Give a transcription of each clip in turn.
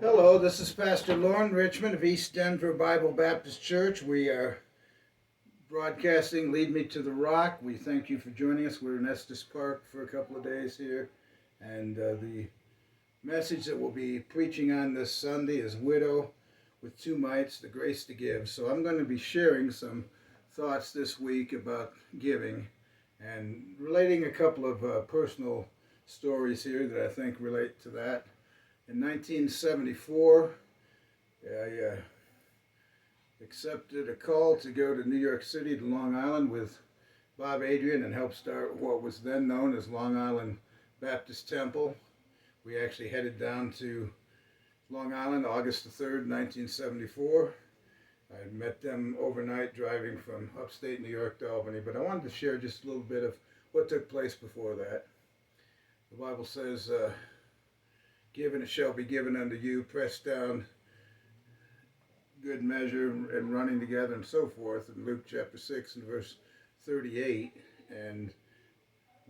Hello, this is Pastor Lauren Richmond of East Denver Bible Baptist Church. We are broadcasting Lead Me to the Rock. We thank you for joining us. We're in Estes Park for a couple of days here. And the message that we'll be preaching on this Sunday is Widow with Two Mites, the Grace to Give. So I'm going to be sharing some thoughts this week about giving and relating a couple of personal stories here that I think relate to that. In 1974, I accepted a call to go to New York City to Long Island with Bob Adrian and help start what was then known as Long Island Baptist Temple. We actually headed down to Long Island August the 3rd, 1974. I met them overnight driving from upstate New York to Albany, but I wanted to share just a little bit of what took place before that. The Bible says, give and it shall be given unto you, pressed down, good measure, and running together, and so forth, in Luke chapter 6 and verse 38. And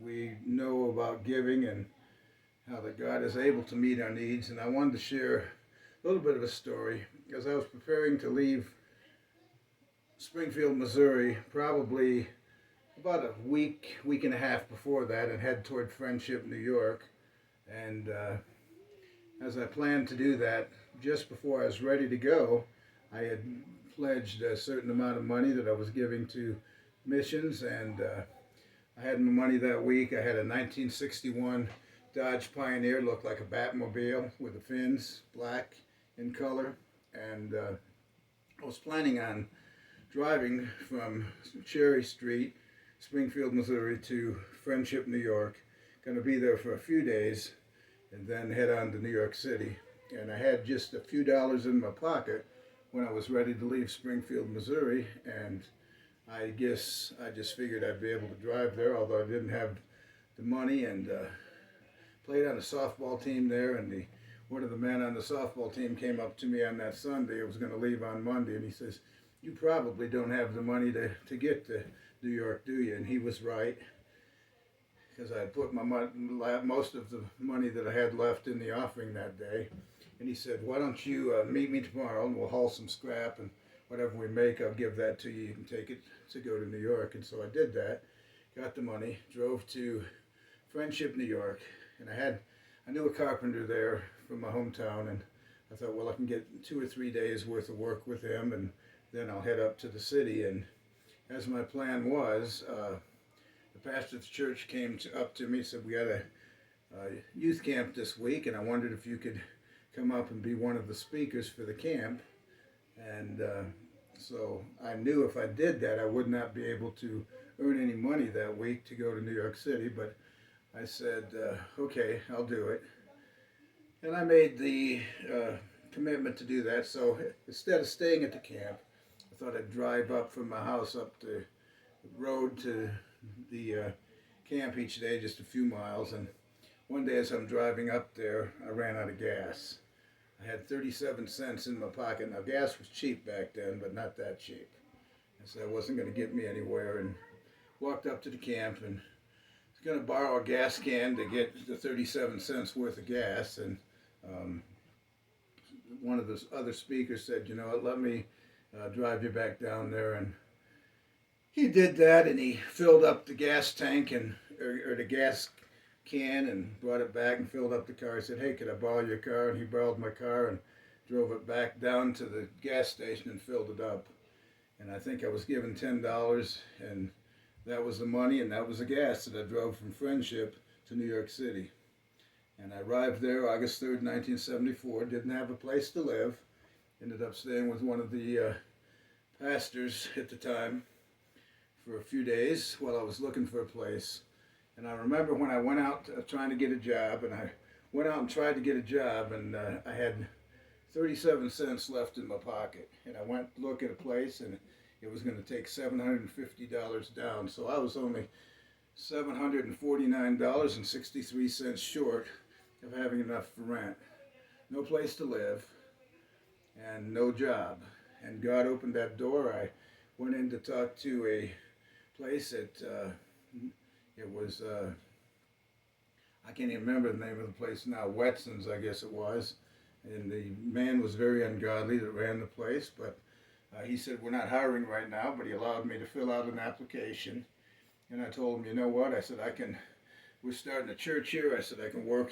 we know about giving and how that God is able to meet our needs. And I wanted to share a little bit of a story. As I was preparing to leave Springfield, Missouri, probably about a week and a half before that, and head toward Friendship, New York. And as I planned to do that, just before I was ready to go, I had pledged a certain amount of money that I was giving to missions, and I had my money that week. I had a 1961 Dodge Pioneer, looked like a Batmobile with the fins, black in color, and I was planning on driving from Cherry Street, Springfield, Missouri, to Friendship, New York. Going to be there for a few days and then head on to New York City. And I had just a few dollars in my pocket when I was ready to leave Springfield, Missouri, and I guess I just figured I'd be able to drive there, although I didn't have the money, and played on a softball team there, and one of the men on the softball team came up to me on that Sunday. I was going to leave on Monday, and he says, "You probably don't have the money to get to New York, do you?" And he was right, because I had put most of the money that I had left in the offering that day. And he said, "Why don't you meet me tomorrow and we'll haul some scrap, and whatever we make, I'll give that to you. You can take it to go to New York." And so I did that, got the money, drove to Friendship, New York, and I knew a carpenter there from my hometown, and I thought, well, I can get 2 or 3 days worth of work with him, and then I'll head up to the city. And as my plan was, the pastor of the church came up to me and said, "We got a youth camp this week, and I wondered if you could come up and be one of the speakers for the camp." And so I knew if I did that, I would not be able to earn any money that week to go to New York City. But I said, okay, I'll do it. And I made the commitment to do that. So instead of staying at the camp, I thought I'd drive up from my house up the road to the camp each day, just a few miles. And one day as I'm driving up there, I ran out of gas. I had 37 cents in my pocket. Now, gas was cheap back then, but not that cheap. And so it wasn't going to get me anywhere. And walked up to the camp and was going to borrow a gas can to get the 37 cents worth of gas. And um, one of the other speakers said, "You know what, let me drive you back down there." And he did that, and he filled up the gas tank or the gas can and brought it back and filled up the car. I said, "Hey, could I borrow your car?" And he borrowed my car and drove it back down to the gas station and filled it up. And I think I was given $10, and that was the money, and that was the gas that I drove from Friendship to New York City. And I arrived there August 3rd, 1974. Didn't have a place to live. Ended up staying with one of the pastors at the time for a few days while I was looking for a place. And I remember when I went out trying to get a job, and I went out and tried to get a job, and I had 37 cents left in my pocket. And I went to look at a place, and it was going to take $750 down. So I was only $749.63 short of having enough for rent. No place to live, and no job. And God opened that door. I went in to talk to a place that it was I can't even remember the name of the place now. Wetson's, I guess it was. And the man was very ungodly that ran the place, but he said, we're not hiring right now, but he allowed me to fill out an application. And I told him, you know what? I said, we're starting a church here. I said, I can work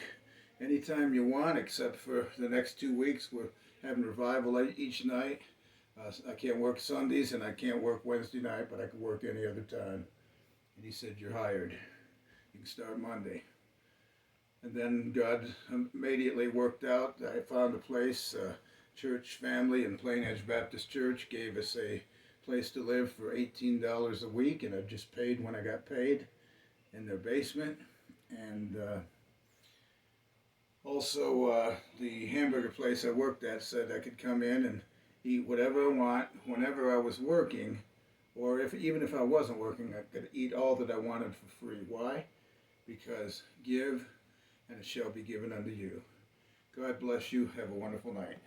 anytime you want, except for the next 2 weeks. We're having revival each night. I can't work Sundays and I can't work Wednesday night, but I can work any other time. And he said, you're hired. You can start Monday. And then God immediately worked out. I found a place, church family in Plain Edge Baptist Church gave us a place to live for $18 a week, and I just paid when I got paid in their basement. And also the hamburger place I worked at said I could come in and eat whatever I want whenever I was working, or even if I wasn't working, I could eat all that I wanted for free. Why? Because give and it shall be given unto you. God bless you. Have a wonderful night.